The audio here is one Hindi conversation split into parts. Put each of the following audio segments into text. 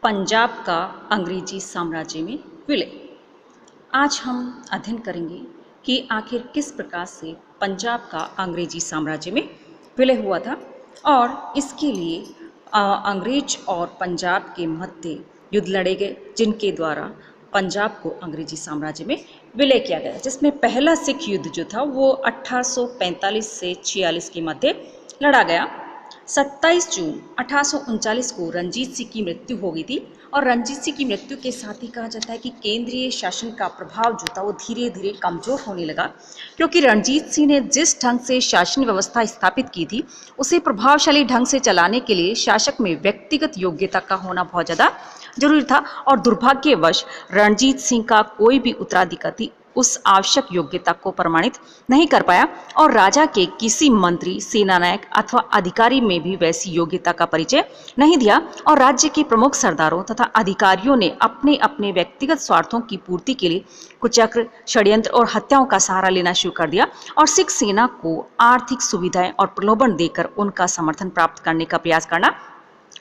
पंजाब का अंग्रेजी साम्राज्य में विलय। आज हम अध्ययन करेंगे कि आखिर किस प्रकार से पंजाब का अंग्रेजी साम्राज्य में विलय हुआ था और इसके लिए अंग्रेज और पंजाब के मध्य युद्ध लड़े गए, जिनके द्वारा पंजाब को अंग्रेजी साम्राज्य में विलय किया गया, जिसमें पहला सिख युद्ध जो था वो 1845 से 46 के मध्य लड़ा गया। 27 जून 1839 को रणजीत सिंह की मृत्यु हो गई थी और रणजीत सिंह की मृत्यु के साथ ही कहा जाता है कि केंद्रीय शासन का प्रभाव जो था वो धीरे धीरे कमजोर होने लगा, क्योंकि रणजीत सिंह ने जिस ढंग से शासन व्यवस्था स्थापित की थी उसे प्रभावशाली ढंग से चलाने के लिए शासक में व्यक्तिगत योग्यता का होना बहुत ज़्यादा जरूरी था और दुर्भाग्यवश रणजीत सिंह का कोई भी उत्तराधिकारी उस आवश्यक योग्यता को प्रमाणित नहीं कर पाया और राजा के किसी मंत्री, सेनानायक अथवा अधिकारी में भी वैसी योग्यता का परिचय नहीं दिया और राज्य के प्रमुख सरदारों तथा अधिकारियों ने अपने अपने व्यक्तिगत स्वार्थों की पूर्ति के लिए कुचक्र, षड्यंत्र और हत्याओं का सहारा लेना शुरू कर दिया और सिख सेना को आर्थिक सुविधाएं और प्रलोभन देकर उनका समर्थन प्राप्त करने का प्रयास करना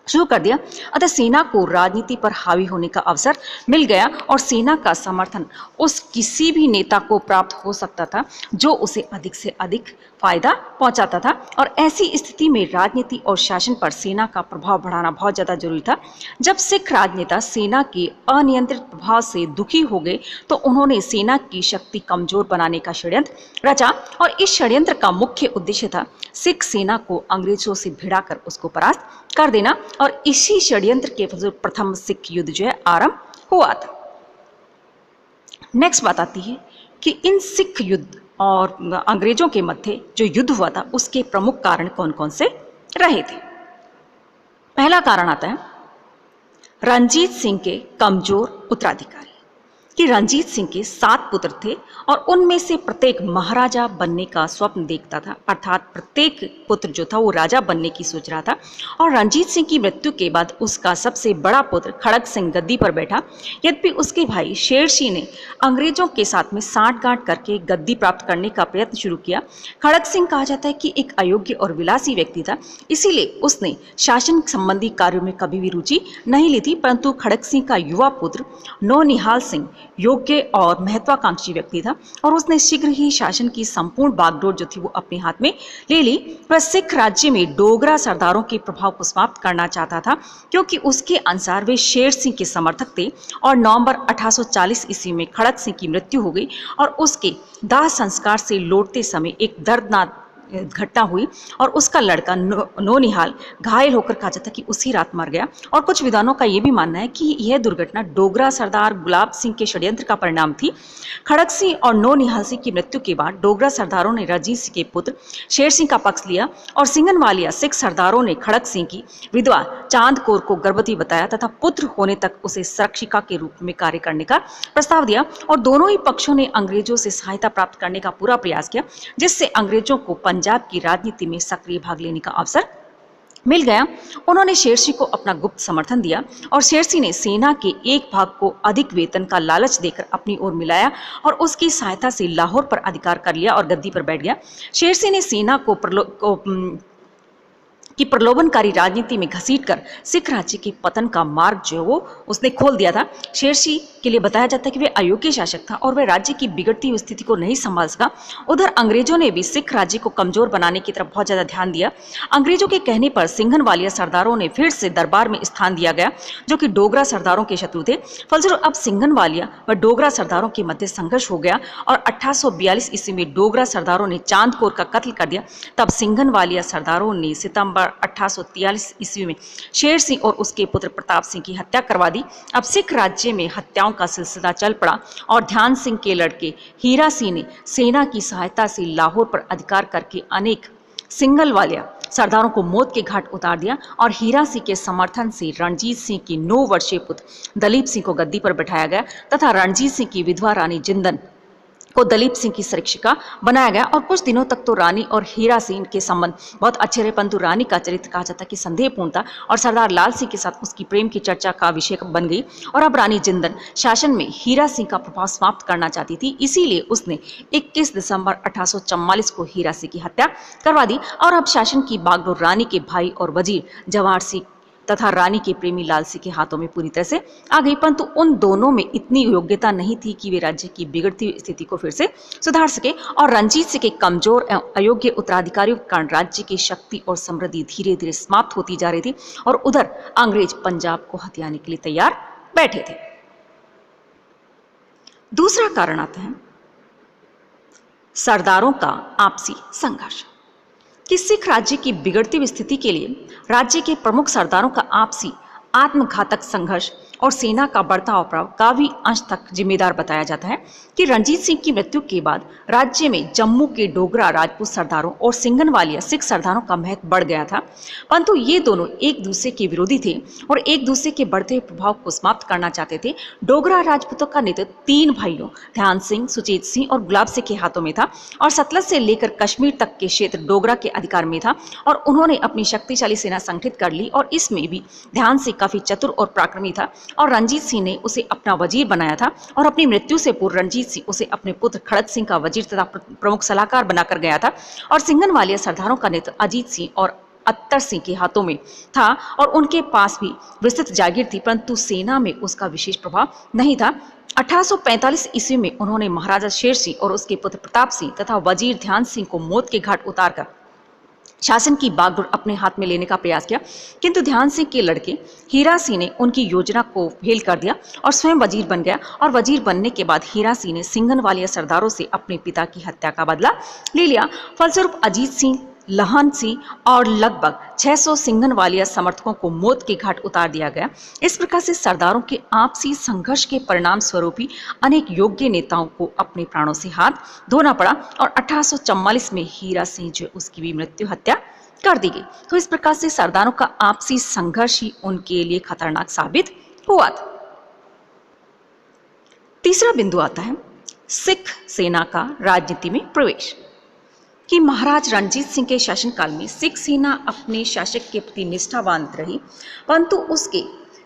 शुरू कर दिया। अतः सेना को राजनीति पर हावी होने का अवसर मिल गया और सेना का समर्थन उस किसी भी नेता को प्राप्त हो सकता था जो उसे अधिक से अधिक फायदा पहुंचाता था और ऐसी स्थिति में राजनीति और शासन पर सेना का प्रभाव बढ़ाना बहुत ज़्यादा जरूरी था। जब सिख राजनेता सेना के अनियंत्रित प्रभाव से दुखी हो गए तो उन्होंने सेना की शक्ति कमजोर बनाने का षड्यंत्र रचा और इस षड्यंत्र का मुख्य उद्देश्य था सिख सेना को अंग्रेजों से भिड़ाकर उसको परास्त कर देना और इसी षड्यंत्र के प्रथम सिख युद्ध जो है आरंभ हुआ था। नेक्स्ट बात आती है कि इन सिख युद्ध और अंग्रेजों के मध्य जो युद्ध हुआ था उसके प्रमुख कारण कौन कौन से रहे थे। पहला कारण आता है रणजीत सिंह के कमजोर उत्तराधिकारी, कि रणजीत सिंह के 7 पुत्र थे और उनमें से प्रत्येक महाराजा बनने का स्वप्न देखता था, अर्थात प्रत्येक पुत्र जो था वो राजा बनने की सोच रहा था और रणजीत सिंह की मृत्यु के बाद उसका सबसे बड़ा पुत्र खड़ग सिंह गद्दी पर बैठा। यद्यपि उसके भाई शेर सिंह ने अंग्रेजों के साथ में सांठगांठ करके गद्दी प्राप्त करने का प्रयत्न शुरू किया। खड़ग सिंह कहा जाता है कि एक अयोग्य और विलासी व्यक्ति था, इसीलिए उसने शासन संबंधी कार्यों में कभी भी रुचि नहीं ली थी, परंतु खड़ग सिंह का युवा पुत्र नौनिहाल सिंह योग्य और महत्वाकांक्षी व्यक्ति था और उसने शीघ्र ही शासन की संपूर्ण बागडोर जो थी वो अपने हाथ में ले ली। वह सिख राज्य में डोगरा सरदारों के प्रभाव को समाप्त करना चाहता था, क्योंकि उसके अनुसार वे शेर सिंह के समर्थक थे और नवंबर 1840 ईस्वी में खड़ग सिंह की मृत्यु हो गई और उसके दाह संस्कार से लौटते समय एक दर्दनाक घटना हुई और उसका लड़का नौनिहाल घायल होकर कहा जाता कि उसी रात मर गया और कुछ विद्वानों का यह भी मानना है कि यह दुर्घटना डोगरा सरदार गुलाब सिंह के षड्यंत्र का परिणाम थी। खड़ग सिंह और नौनिहाल सिंह की मृत्यु के बाद डोगरा सरदारों ने रणजीत सिंह के पुत्र शेर सिंह का पक्ष लिया और सिंगनवालिया सिख सरदारों ने खड़ग सिंह की विधवा चांद कौर को गर्भवती बताया तथा पुत्र होने तक उसे संरक्षिका के रूप में कार्य करने का प्रस्ताव दिया और दोनों ही पक्षों ने अंग्रेजों से सहायता प्राप्त करने का पूरा प्रयास किया, जिससे अंग्रेजों को पंजाब की राजनीति में सक्रिय भाग लेने का अवसर मिल गया। उन्होंने शेरसिंह को अपना गुप्त समर्थन दिया और शेरसिंह ने सेना के एक भाग को अधिक वेतन का लालच देकर अपनी ओर मिलाया और उसकी सहायता से लाहौर पर अधिकार कर लिया और गद्दी पर बैठ गया। शेरसिंह ने सेना को प्रलोभनकारी राजनीति में घसीटकर सिख राज्य के पतन का मार्ग जो वो उसने खोल दिया था। शेरसिंह के लिए बताया जाता है कि वह अयोग्य शासक था और वह राज्य की बिगड़ती हुई स्थिति को नहीं संभाल सका। उधर अंग्रेजों ने भी सिख राज्य को कमजोर बनाने की तरफ बहुत ज्यादा ध्यान दिया। अंग्रेजों के कहने पर सिंघनवालिया सरदारों ने फिर से दरबार में स्थान दिया गया, जो कि डोगरा सरदारों के शत्रु थे। फलस्वरूप अब सिंघनवालिया व डोगरा सरदारों के मध्य संघर्ष हो गया और 1842 ईस्वी में डोगरा सरदारों ने चांद कौर का कत्ल कर दिया। तब सिंघनवालिया सरदारों ने सितंबर 1843 ईस्वी में शेर सिंह और उसके पुत्र प्रताप सिंह की हत्या करवा दी। अब सिख राज्य में हत्याओं का सिलसिला चल पड़ा और ध्यान सिंह के लड़के हीरा सिंह ने सेना की सहायता से लाहौर पर अधिकार करके अनेक सिंघनवालिया सरदारों को मौत के घाट उतार दिया और हीरा सिंह के समर्थन से रणजीत सिंह की 9 वर्षीय पुत्र दलीप सिंह को गद्दी पर बैठाया गया तथा रणजीत सिंह की विधवा रानी जिंदन को दलीप सिंह की संरक्षिका बनाया गया और कुछ दिनों तक तो रानी और हीरा सिंह के संबंध बहुत अच्छे रहे, परंतु रानी का चरित्र कहा जाता कि संदेहपूर्ण था और सरदार लाल सिंह के साथ उसकी प्रेम की चर्चा का विषय बन गई और अब रानी जिंदन शासन में हीरा सिंह का प्रभाव समाप्त करना चाहती थी। इसीलिए उसने 21 दिसंबर 1844 को हीरा सिंह की हत्या करवा दी और अब शासन की बागडोर रानी के भाई और वजीर जवाहर सिंह तथा रानी के प्रेमी लाल सिंह के हाथों में पूरी तरह से आ गई, परंतु उन दोनों में इतनी योग्यता नहीं थी कि वे राज्य की बिगड़ती हुई स्थिति को फिर से सुधार सके, और रणजीत सिंह के कमजोर एवं अयोग्य उत्तराधिकारियों के कारण राज्य की शक्ति और समृद्धि धीरे धीरे समाप्त होती जा रही थी, और उधर अंग्रेज पंजाब को हथियाने के लिए तैयार बैठे थे। दूसरा कारण आता है सरदारों का आपसी संघर्ष, कि सिख राज्य की बिगड़ती हुई स्थिति के लिए राज्य के प्रमुख सरदारों का आपसी आत्मघातक संघर्ष और सेना का बढ़ता उपद्रव काफी अंश तक जिम्मेदार बताया जाता है कि रणजीत सिंह की मृत्यु के बाद राज्य में जम्मू के डोगरा राजपूत सरदारों और सिंगनवालिया सिख सरदारों का महत्व बढ़ गया था, परंतु ये दोनों एक दूसरे के विरोधी थे और एक दूसरे के बढ़ते हुए प्रभाव को समाप्त करना चाहते थे। डोगरा राजपूतों का नेतृत्व 3 भाइयों ध्यान सिंह, सुचेत सिंह और गुलाब सिंह के हाथों में था, और सतलज से लेकर कश्मीर तक के क्षेत्र डोगरा के अधिकार में था, और उन्होंने अपनी शक्तिशाली सेना संगठित कर ली, और इसमें भी ध्यान सिंह काफी चतुर और पराक्रमी था, और रणजीत सिंह ने उसे अपना वजीर बनाया था, और अपनी मृत्यु से पूर्व रणजीत सिंह उसे अपने पुत्र खड़ग सिंह का वजीर तथा प्रमुख सलाहकार बनाकर गया था, और सिंगनवालिया सरदारों का नेतृत्व अजीत सिंह और अत्तर सिंह के हाथों में था, और उनके पास भी विस्तृत जागीर थी, परंतु सेना में उसका विशेष प्रभाव नहीं था। 1845 ईस्वी में उन्होंने महाराजा शेर सिंह और उसके पुत्र प्रताप सिंह तथा वजीर ध्यान सिंह को मौत के घाट उतारकर शासन की बागडोर अपने हाथ में लेने का प्रयास किया, किंतु ध्यान सिंह के लड़के हीरा सिंह ने उनकी योजना को फेल कर दिया और स्वयं वजीर बन गया, और वजीर बनने के बाद हीरा सिंह ने सिंगनवालिया सरदारों से अपने पिता की हत्या का बदला ले लिया। फलस्वरूप अजीत सिंह, लहन सिंह और लगभग 600 सिंगनवालिया समर्थकों को मौत के घाट उतार दिया गया। इस प्रकार से सरदारों के आपसी संघर्ष के परिणाम स्वरूप ही अनेक योग्य नेताओं को अपने प्राणों से हाथ धोना पड़ा, और 1844 में हीरा सिंह जो उसकी भी मृत्यु हत्या कर दी गई। तो इस प्रकार से सरदारों का आपसी संघर्ष ही उनके लिए खतरनाक साबित हुआ था। तीसरा बिंदु आता है सिख सेना का राजनीति में प्रवेश, कि महाराज रणजीत सिंह के शासनकाल में सिख सेना अपने शासक के प्रति निष्ठावान रही, परंतु उसके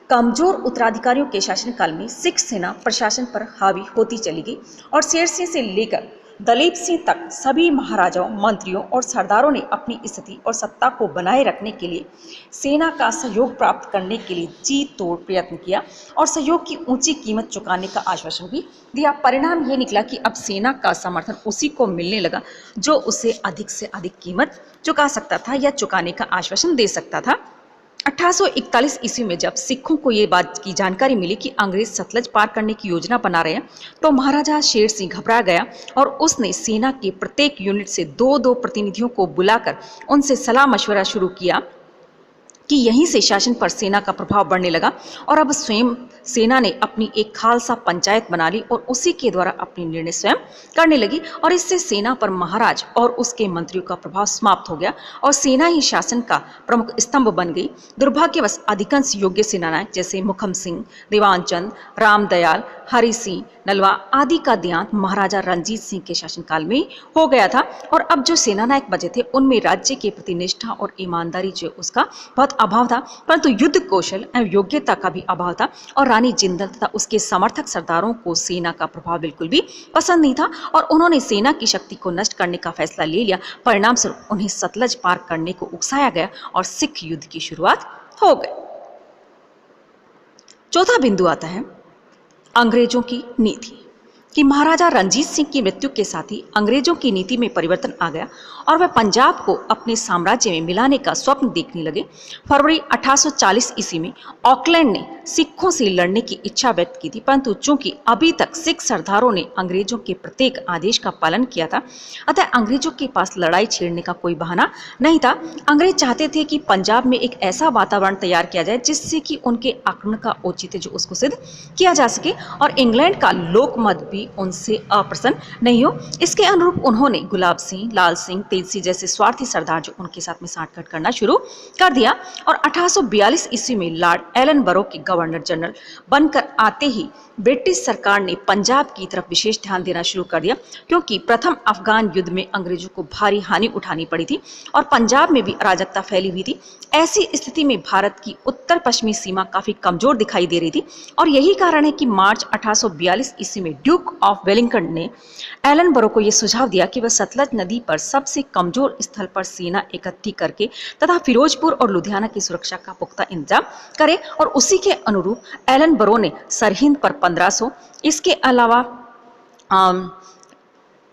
कमजोर उत्तराधिकारियों के शासनकाल में सिख सेना प्रशासन पर हावी होती चली गई, और शेर सिंह से लेकर दलीप सिंह तक सभी महाराजाओं, मंत्रियों और सरदारों ने अपनी स्थिति और सत्ता को बनाए रखने के लिए सेना का सहयोग प्राप्त करने के लिए जी तोड़ प्रयत्न किया, और सहयोग की ऊंची कीमत चुकाने का आश्वासन भी दिया। परिणाम ये निकला कि अब सेना का समर्थन उसी को मिलने लगा जो उसे अधिक से अधिक कीमत चुका सकता था या चुकाने का आश्वासन दे सकता था। 1841 ईस्वी में जब सिखों को ये बात की जानकारी मिली कि अंग्रेज सतलज पार करने की योजना बना रहे हैं, तो महाराजा शेर सिंह घबरा गया, और उसने सेना के प्रत्येक यूनिट से 2-2 प्रतिनिधियों को बुलाकर उनसे सलाह मशवरा शुरू किया, कि यहीं से शासन पर सेना का प्रभाव बढ़ने लगा, और अब स्वयं सेना ने अपनी एक खालसा पंचायत बना ली और उसी के द्वारा अपने निर्णय स्वयं करने लगी, और इससे सेना पर महाराज और उसके मंत्रियों का प्रभाव समाप्त हो गया और सेना ही शासन का प्रमुख स्तंभ बन गई। दुर्भाग्यवश अधिकांश योग्य सेनानायक जैसे मुखम सिंह, दीवानचंद, रामदयाल, हरि सिंह, नलवा आदि का देहांत महाराजा रणजीत सिंह के शासनकाल में हो गया था, और अब जो सेनानायक बचे थे उनमें राज्य के प्रति निष्ठा और ईमानदारी जो उसका बहुत अभाव था, परंतु युद्ध कौशल एवं योग्यता का भी अभाव था, और रानी जिंदल तथा उसके समर्थक सरदारों को सेना का प्रभाव बिल्कुल भी पसंद नहीं था, और उन्होंने सेना की शक्ति को नष्ट करने का फैसला ले लिया। परिणाम स्वरूप उन्हें सतलज पार करने को उकसाया गया और सिख युद्ध की शुरुआत हो गई। चौथा बिंदु आता है अंग्रेजों की नीति, कि महाराजा रणजीत सिंह की मृत्यु के साथ ही अंग्रेजों की नीति में परिवर्तन आ गया और वह पंजाब को अपने साम्राज्य में मिलाने का स्वप्न देखने लगे। फरवरी 1840 ईस्वी में ऑकलैंड ने सिखों से लड़ने की इच्छा व्यक्त की थी, परंतु चूंकि अभी तक सिख सरदारों ने अंग्रेजों के प्रत्येक आदेश का पालन किया था, अतः अंग्रेजों के पास लड़ाई छेड़ने का कोई बहाना नहीं था। अंग्रेज चाहते थे कि पंजाब में एक ऐसा वातावरण तैयार किया जाए जिससे कि उनके आक्रमण का औचित्य जो उसको सिद्ध किया जा सके, और इंग्लैंड का लोकमत भी उनसे अप्रसन्न नहीं हो। इसके अनुरूप उन्होंने गुलाब सिंह, लाल सिंह, तेज सिंह जैसे स्वार्थी सरदार जो उनके साथ में साठगांठ करना शुरू कर दिया, और 1842 ईस्वी में लॉर्ड एलनबरो के गवर्नर जनरल बनकर आते ही ब्रिटिश सरकार ने पंजाब की तरफ विशेष ध्यान देना शुरू कर दिया, क्योंकि प्रथम अफगान युद्ध में अंग्रेजों को भारी हानि उठानी पड़ी थी और पंजाब में भी अराजकता फैली हुई थी। ऐसी स्थिति में भारत की उत्तर पश्चिमी सीमा काफी कमजोर दिखाई दे रही थी, और यही कारण है कि मार्च 1842 ईस्वी में ड्यूक ड्यूक ऑफ वेलिंगटन ने एलन बरो को यह सुझाव दिया कि वह सतलज नदी पर सबसे कमजोर स्थल पर सेना इकट्ठी करके तथा फिरोजपुर और लुधियाना की सुरक्षा का पुख्ता इंतजाम करे, और उसी के अनुरूप एलन बरो ने सरहिंद पर 1500, इसके अलावा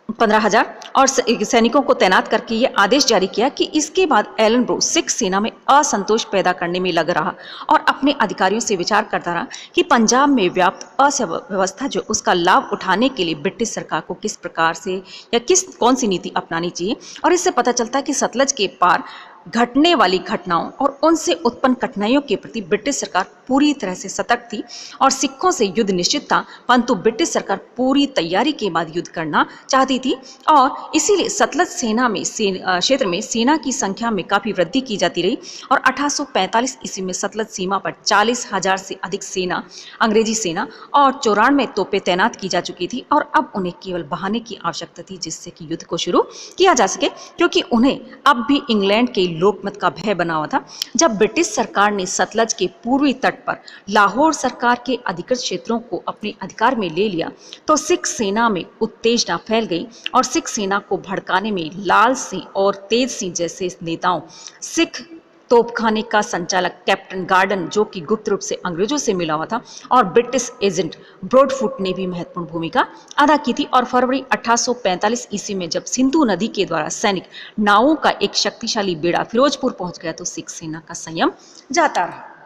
15,000 और सैनिकों को तैनात करके ये आदेश जारी किया कि इसके बाद एलन ब्रो सिख सेना में असंतोष पैदा करने में लग रहा और अपने अधिकारियों से विचार करता रहा कि पंजाब में व्याप्त अव्यवस्था जो उसका लाभ उठाने के लिए ब्रिटिश सरकार को किस प्रकार से या कौन सी नीति अपनानी चाहिए। और इससे पता चलता है कि सतलज के पार घटने वाली घटनाओं और उनसे उत्पन्न कठिनाइयों के प्रति ब्रिटिश सरकार पूरी तरह से सतर्क थी और सिखों से युद्ध निश्चित था, परंतु ब्रिटिश सरकार पूरी तैयारी के बाद युद्ध करना चाहती थी और इसीलिए सतलज सेना में क्षेत्र में सेना की संख्या में काफ़ी वृद्धि की जाती रही और 1845 ईस्वी में सतलज सीमा पर 40,000 से अधिक सेना, अंग्रेजी सेना और 94 तोपें तैनात की जा चुकी थी और अब उन्हें केवल बहाने की आवश्यकता थी जिससे कि युद्ध को शुरू किया जा सके, क्योंकि उन्हें अब भी इंग्लैंड के लोकमत का भय बना हुआ था। जब ब्रिटिश सरकार ने सतलज के पूर्वी तट पर लाहौर सरकार के अधिकृत क्षेत्रों को अपने अधिकार में ले लिया तो सिख सेना में उत्तेजना फैल गई और सिख सेना को भड़काने में लाल सिंह और तेज सिंह जैसे नेताओं, सिख तोपखाने का संचालक कैप्टन गार्डन जो कि गुप्त रूप से अंग्रेजों से मिला हुआ था और ब्रिटिश एजेंट ब्रॉडफुट ने भी महत्वपूर्ण भूमिका अदा की थी। और फरवरी 1845 ईस्वी में जब सिंधु नदी के द्वारा सैनिक नावों का एक शक्तिशाली बेड़ा फिरोजपुर पहुंच गया तो सिख सेना का संयम जाता रहा।